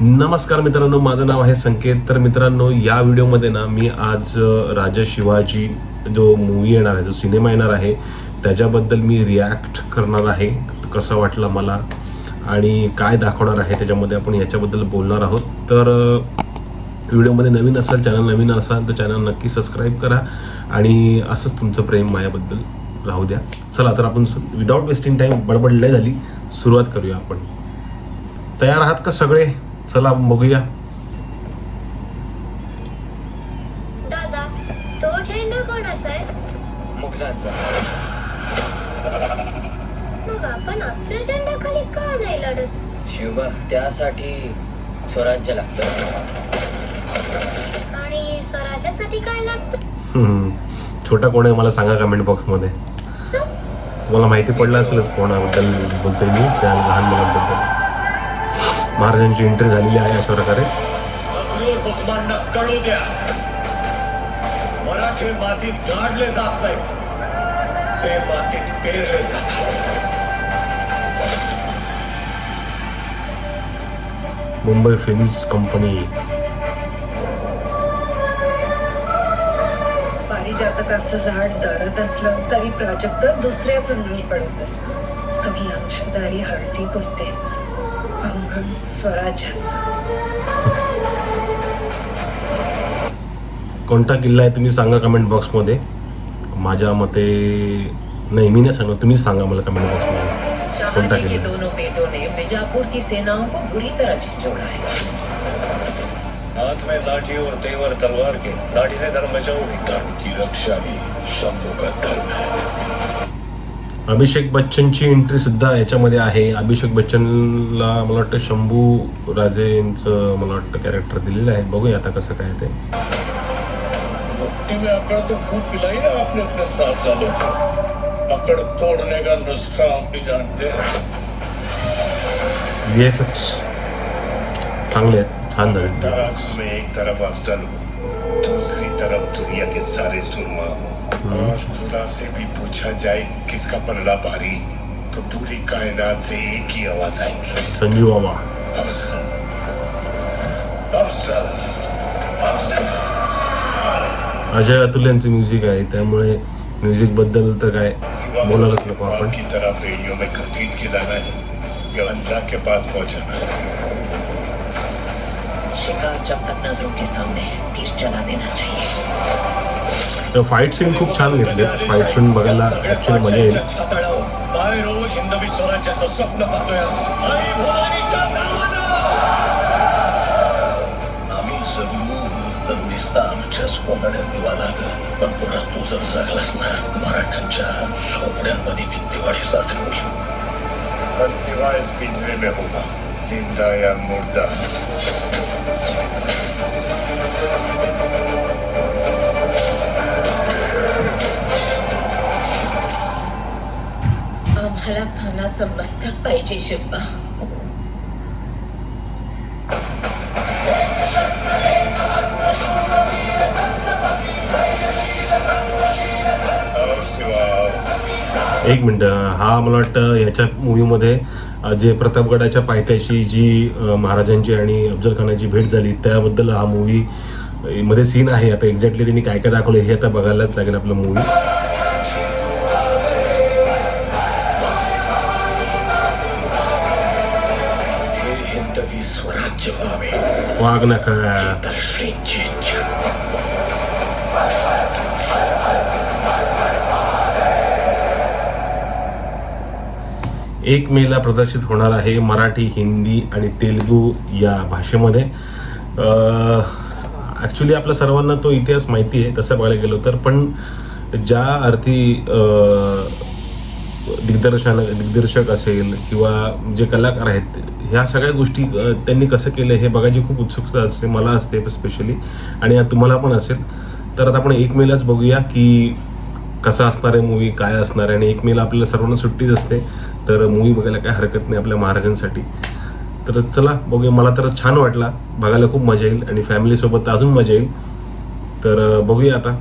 नमस्कार मित्रांनो, माझं नाव आहे संकेत. तर मित्रांनो, या व्हिडिओमध्ये ना मी आज राजा शिवाजी जो मूवी येणार आहे, जो सिनेमा येणार आहे, त्याच्याबद्दल मी रिॲक्ट करणार आहे. कसा वाटला मला आणि काय दाखवणार आहे त्याच्यामध्ये आपण याच्याबद्दल बोलणार आहोत. तर व्हिडिओमध्ये नवीन असाल, चॅनल नवीन असाल तर चॅनल नक्की सबस्क्राईब करा आणि असंच तुमचं प्रेम माझ्याबद्दल राहू द्या. चला तर आपण विदाउट वेस्टिंग टाईम, बडबड लय झाली, सुरुवात करूया. आपण तयार आहात का सगळे? चला बघूया. दादा, तो झेंडा कोणाचा आहे? मुघलांचा. मग आपण आपल्या झेंडा खाली का नाही लढत? शिवबा, त्यासाठी स्वराज्य लागतं. आणि स्वराज्यासाठी काय लागतं? छोटा कोण आहे मला सांगा कमेंट बॉक्समध्ये. तुम्हाला माहिती पडलं असेलच कोणाबद्दल बोलतोय मी, त्या लहान मुलांबद्दल. महाराजांची एंट्री झालेली आहे अशा प्रकारे. अक्रूर हुकमांना कळू द्या, मराठे मातीत गाडले जात नाहीत, ते मातीत पेरले जातात. Mumbai films company. पारिजातकाचं झाड दारात असलं तरी प्राजक्त दुसऱ्याच उन्ही पडत असतं. कमी अंशदारी हळदी पुरतेच, अंगण स्वराज्याचं. कोणता किल्ला आहे तुम्ही सांगा कमेंट बॉक्समध्ये. माझ्या मते नाही, मी नाही सांगणार, तुम्हीच सांगा मला कमेंट बॉक्समध्ये कोणता शाहजी के किल्ला. दोनों बेटों ने बीजापुर की सेनाओं को बुरी तरह झिझोड़ा है. हाथ में लाठी और तेवर तलवार के, लाठी से धर्म बचाओगे, धर्म की रक्षा ही शंभू का धर्म है. अभिषेक बच्चनची एंट्री सुद्धा याच्यामध्ये आहे. अभिषेक बच्चनला मला वाटतं शंभू राजेंचं मला वाटतं कॅरेक्टर दिलेलं आहे. बघूया आता कसं काय ते. मुट्ठी में अकड़ तो खूब पिलाई है आपने अपने साहबजादों को. अकड़ तोड़ने का नुस्खा हम भी जानते हैं. VFX चांगले आहेत, छान झाले. ताराज में एक तरफ अफजल हो, दूसरी तरफ दुनिया के सारे सुरमा हो, और खुदा से भी पूछा जाए किसका पलड़ा भारी, तो पूरी कायनात से एक ही आवाज आएगी, संजीव बाबा. अफजल, अफजल, अफजल. अजय अतुल यांचं म्युझिक आहे, त्यामुळे म्युझिक बद्दल तर काय बोलायलाच नको आपण. की तरह पेड़ियों में घसीट के लाना है या अल्लाह के पास पहुंचाना है. शिकार जब तक नजरों के सामने है, तीर चला देना चाहिए. फाईट सीन खूप छान घेतले. फाईट सीन बघायला ऍक्च्युली मजा येईल. बाहेर हिंदवी स्वराज्याचं स्वप्न पाहतोय. आई भवानीच्या नावानं आम्ही जगलो तर निस्ता आमच्याच कोंबड्या दिवा लागत. पण पुन्हा तू जर जगलास ना, मराठ्यांच्या झोपड्यांमध्ये भिंतीवाडी सासरी होईल. पण सिवाय इस पिंजरे में होगा, जिंदा या मुर्दा. आम्हाला खानाचं मस्तक पाहिजे शिवबा. एक मिनिट, हा मला वाटतं याच्या मूवीमध्ये जे प्रतापगडाच्या पायथ्याशी जी महाराजांची आणि अफजल खानाची भेट झाली त्याबद्दल हा मूवी मध्ये सीन आहे. आता एक्झॅक्टली त्यांनी काय काय दाखवलं हे आता बघायलाच लागेल आपलं मूवी. हिंदवी स्वराज्य व्हावे, वाघ नका. दर्शनीची इच्छा. 1 मेला प्रदर्शित होणार आहे मराठी, हिंदी आणि तेलुगू या भाषेमध्ये. ॲक्च्युली आपल्या सर्वांना तो इतिहास माहिती आहे तसं बघायला गेलो तर, पण ज्या अर्थी दिग्दर्शक असेल किंवा जे कलाकार आहेत, ह्या सगळ्या गोष्टी त्यांनी कसं केलं हे बघायची खूप उत्सुकता असते, मला असते स्पेशली, आणि तुम्हाला पण असेल. तर आता आपण 1 मेलाच बघूया की कसा असणार आहे मूवी, काय असणार आहे. आणि 1 मेला आपल्याला सर्वांना सुट्टीच असते, तर मूवी बघायला काय हरकत नाही आपल्या महाराजांसाठी. तर चला बघूया. मला तर छान वाटला, बघायला खूप मजा येईल आणि फॅमिलीसोबत अजून मजा येईल. तर बघूया आता.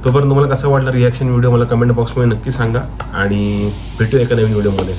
तोपर्यंत तुम्हाला कसा वाटला रिॲक्शन व्हिडिओ मला कमेंट बॉक्समध्ये नक्की सांगा आणि भेटूया एका नवीन व्हिडिओमध्ये.